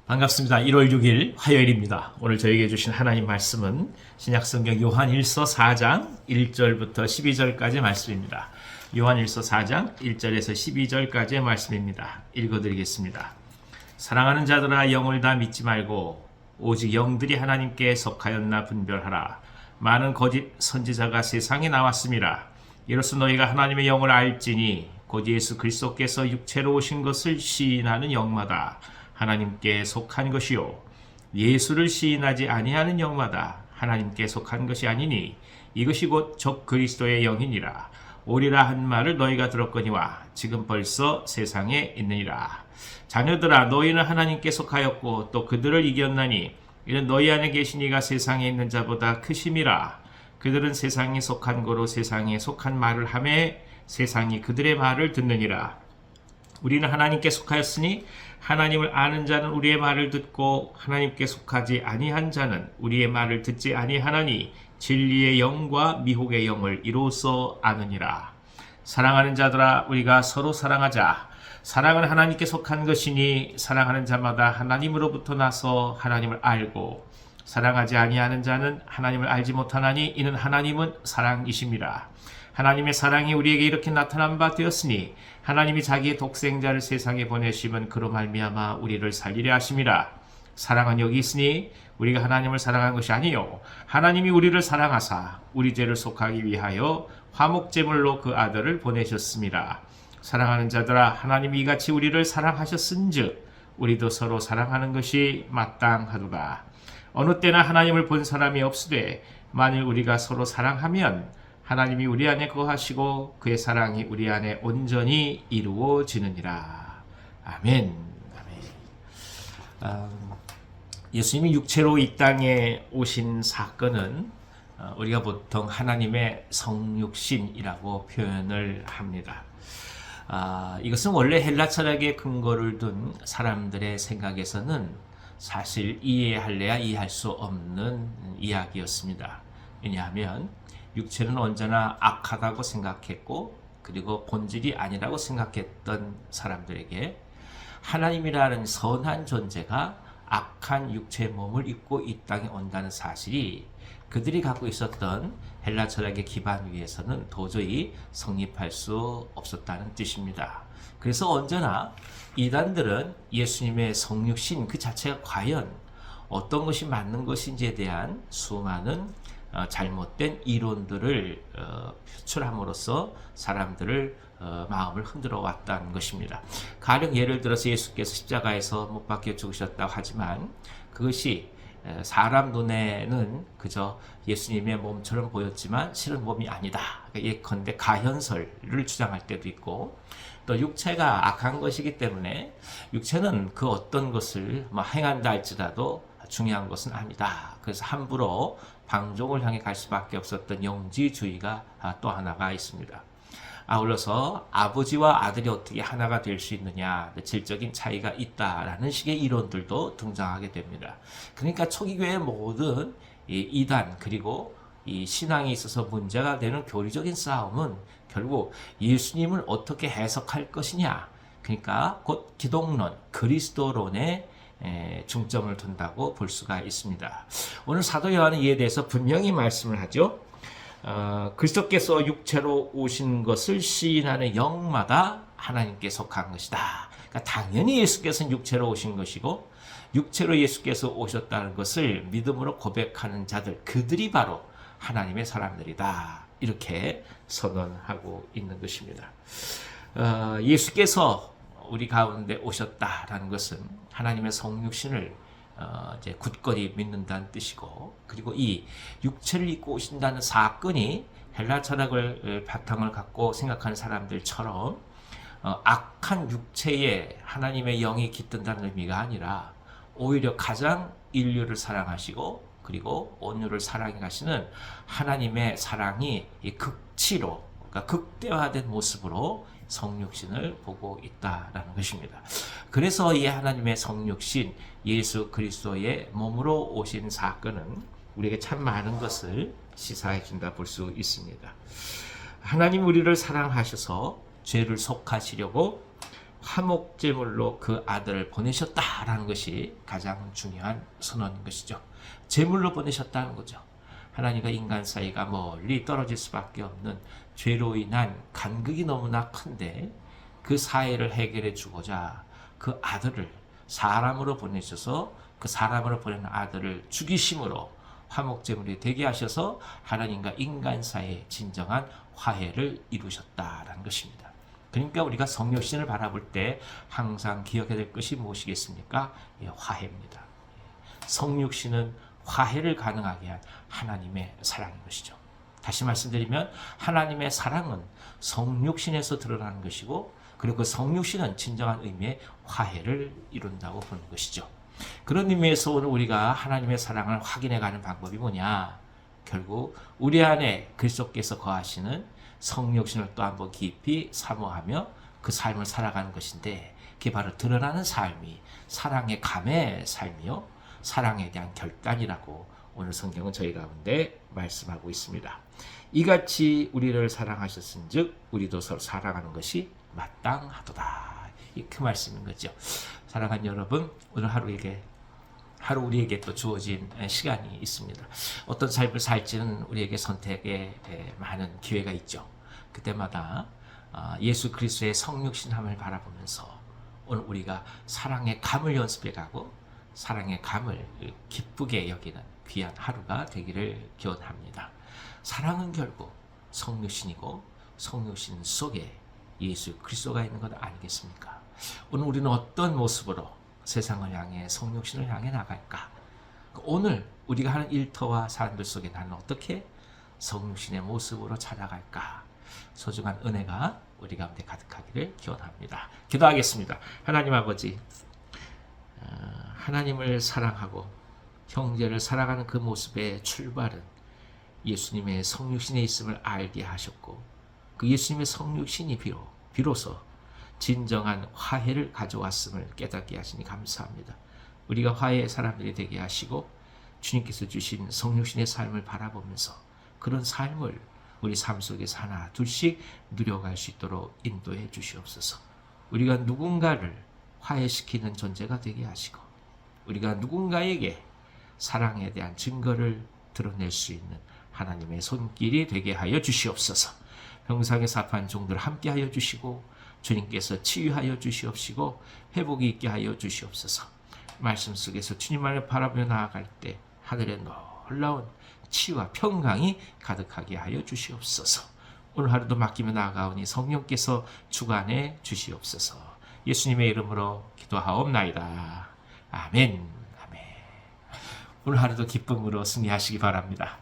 반갑습니다. 1월 6일 화요일입니다. 오늘 저에게 주신 하나님 말씀은 신약성경 요한일서 4장 1절부터 12절까지의 말씀입니다. 요한일서 4장 1절에서 12절까지의 말씀입니다. 읽어드리겠습니다. 사랑하는 자들아, 영을 다 믿지 말고 오직 영들이 하나님께 속하였나 분별하라. 많은 거짓 선지자가 세상에 나왔습니다. 이로써 너희가 하나님의 영을 알지니 곧 예수 그리스도께서 육체로 오신 것을 시인하는 영마다 하나님께 속한 것이요, 예수를 시인하지 아니하는 영마다 하나님께 속한 것이 아니니 이것이 곧 적 그리스도의 영이니라. 오리라 한 말을 너희가 들었거니와 지금 벌써 세상에 있느니라. 자녀들아, 너희는 하나님께 속하였고 또 그들을 이겼나니 이는 너희 안에 계신 이가 세상에 있는 자보다 크심이라. 그들은 세상에 속한 거로 세상에 속한 말을 하매 세상이 그들의 말을 듣느니라. 우리는 하나님께 속하였으니 하나님을 아는 자는 우리의 말을 듣고 하나님께 속하지 아니한 자는 우리의 말을 듣지 아니하나니 진리의 영과 미혹의 영을 이로써 아느니라. 사랑하는 자들아, 우리가 서로 사랑하자. 사랑은 하나님께 속한 것이니 사랑하는 자마다 하나님으로부터 나서 하나님을 알고 사랑하지 아니하는 자는 하나님을 알지 못하나니 이는 하나님은 사랑이심이라. 하나님의 사랑이 우리에게 이렇게 나타난 바 되었으니 하나님이 자기의 독생자를 세상에 보내심은 그로 말미암아 우리를 살리려 하심이라. 사랑은 여기 있으니 우리가 하나님을 사랑한 것이 아니요 하나님이 우리를 사랑하사 우리 죄를 속하기 위하여 화목제물로 그 아들을 보내셨습니다. 사랑하는 자들아, 하나님이 이같이 우리를 사랑하셨은즉 우리도 서로 사랑하는 것이 마땅하도다. 어느 때나 하나님을 본 사람이 없으되 만일 우리가 서로 사랑하면 하나님이 우리 안에 거하시고 그의 사랑이 우리 안에 온전히 이루어지느니라. 아멘. 예수님이 육체로 이 땅에 오신 사건은 우리가 보통 하나님의 성육신이라고 표현을 합니다. 이것은 원래 헬라 철학에 근거를 둔 사람들의 생각에서는 사실 이해할래야 이해할 수 없는 이야기였습니다. 왜냐하면 육체는 언제나 악하다고 생각했고 그리고 본질이 아니라고 생각했던 사람들에게 하나님이라는 선한 존재가 악한 육체의 몸을 입고 이 땅에 온다는 사실이 그들이 갖고 있었던 헬라 철학의 기반 위에서는 도저히 성립할 수 없었다는 뜻입니다. 그래서 언제나 이단들은 예수님의 성육신 그 자체가 과연 어떤 것이 맞는 것인지에 대한 수많은 잘못된 이론들을 표출함으로써 사람들을 마음을 흔들어 왔다는 것입니다. 가령 예를 들어서 예수께서 십자가에서 못 박혀 죽으셨다고 하지만 그것이 사람 눈에는 그저 예수님의 몸처럼 보였지만 실은 몸이 아니다. 예컨대 가현설을 주장할 때도 있고, 또 육체가 악한 것이기 때문에 육체는 그 어떤 것을 행한다 할지라도 중요한 것은 아니다. 그래서 함부로 방종을 향해 갈 수밖에 없었던 영지주의가 또 하나가 있습니다. 아울러서 아버지와 아들이 어떻게 하나가 될 수 있느냐, 질적인 차이가 있다라는 식의 이론들도 등장하게 됩니다. 그러니까 초기교회의 모든 이단 그리고 이 신앙에 있어서 문제가 되는 교리적인 싸움은 결국 예수님을 어떻게 해석할 것이냐, 그러니까 곧 기독론, 그리스도론에 중점을 둔다고 볼 수가 있습니다. 오늘 사도 요한은 이에 대해서 분명히 말씀을 하죠. 그리스도께서 육체로 오신 것을 시인하는 영마다 하나님께 속한 것이다. 그러니까 당연히 예수께서는 육체로 오신 것이고 육체로 예수께서 오셨다는 것을 믿음으로 고백하는 자들, 그들이 바로 하나님의 사람들이다. 이렇게 선언하고 있는 것입니다. 예수께서 우리 가운데 오셨다라는 것은 하나님의 성육신을 이제 굳건히 믿는다는 뜻이고, 그리고 이 육체를 입고 오신다는 사건이 헬라 철학을 바탕을 갖고 생각하는 사람들처럼 악한 육체에 하나님의 영이 깃든다는 의미가 아니라 오히려 가장 인류를 사랑하시고 그리고 온유를 사랑해 가시는 하나님의 사랑이 이 극치로, 그러니까 극대화된 모습으로 성육신을 보고 있다라는 것입니다. 그래서 이 하나님의 성육신 예수 그리스도의 몸으로 오신 사건은 우리에게 참 많은 것을 시사해 준다 볼 수 있습니다. 하나님 우리를 사랑하셔서 죄를 속하시려고 화목제물로 그 아들을 보내셨다라는 것이 가장 중요한 선언인 것이죠. 제물로 보내셨다는 거죠. 하나님과 인간 사이가 멀리 떨어질 수밖에 없는 죄로 인한 간극이 너무나 큰데 그 사이를 해결해 주고자 그 아들을 사람으로 보내셔서 그 사람으로 보낸 아들을 죽이심으로 화목제물이 되게 하셔서 하나님과 인간 사이의 진정한 화해를 이루셨다라는 것입니다. 그러니까 우리가 성육신을 바라볼 때 항상 기억해야 될 것이 무엇이겠습니까? 화해입니다. 성육신은 화해를 가능하게 한 하나님의 사랑인 것이죠. 다시 말씀드리면 하나님의 사랑은 성육신에서 드러나는 것이고 그리고 그 성육신은 진정한 의미의 화해를 이룬다고 보는 것이죠. 그런 의미에서 오늘 우리가 하나님의 사랑을 확인해가는 방법이 뭐냐? 결국 우리 안에 그리스도께서 거하시는 성육신을 또 한번 깊이 사모하며 그 삶을 살아가는 것인데 그게 바로 드러나는 삶이 사랑의 감의 삶이요 사랑에 대한 결단이라고 오늘 성경은 저희 가운데 말씀하고 있습니다. 이같이 우리를 사랑하셨은즉 우리도 서로 사랑하는 것이 마땅하도다. 그 말씀인 거죠. 사랑하는 여러분, 오늘 하루 우리에게 또 주어진 시간이 있습니다. 어떤 삶을 살지는 우리에게 선택에 많은 기회가 있죠. 그때마다 예수 그리스도의 성육신함을 바라보면서 오늘 우리가 사랑의 감을 연습해가고 사랑의 감을 기쁘게 여기는 귀한 하루가 되기를 기원합니다. 사랑은 결국 성육신이고 성육신 속에 예수 그리스도가 있는 것 아니겠습니까? 오늘 우리는 어떤 모습으로 세상을 향해 성육신을 향해 나갈까? 오늘 우리가 하는 일터와 사람들 속에 나는 어떻게 성육신의 모습으로 찾아갈까? 소중한 은혜가 우리 가운데 가득하기를 기원합니다. 기도하겠습니다. 하나님 아버지, 하나님을 사랑하고 형제를 사랑하는 그 모습의 출발은 예수님의 성육신에 있음을 알게 하셨고 그 예수님의 성육신이 비로소 진정한 화해를 가져왔음을 깨닫게 하시니 감사합니다. 우리가 화해의 사람들이 되게 하시고 주님께서 주신 성육신의 삶을 바라보면서 그런 삶을 우리 삶 속에서 하나 둘씩 누려갈 수 있도록 인도해 주시옵소서. 우리가 누군가를 화해시키는 존재가 되게 하시고 우리가 누군가에게 사랑에 대한 증거를 드러낼 수 있는 하나님의 손길이 되게 하여 주시옵소서. 병상에서 아파한 종들 함께 하여 주시고 주님께서 치유하여 주시옵시고 회복이 있게 하여 주시옵소서. 말씀 속에서 주님만을 바라보며 나아갈 때 하늘의 놀라운 치유와 평강이 가득하게 하여 주시옵소서. 오늘 하루도 맡기며 나아가오니 성령께서 주관해 주시옵소서. 예수님의 이름으로 기도하옵나이다. 아멘. 아멘. 오늘 하루도 기쁨으로 승리하시기 바랍니다.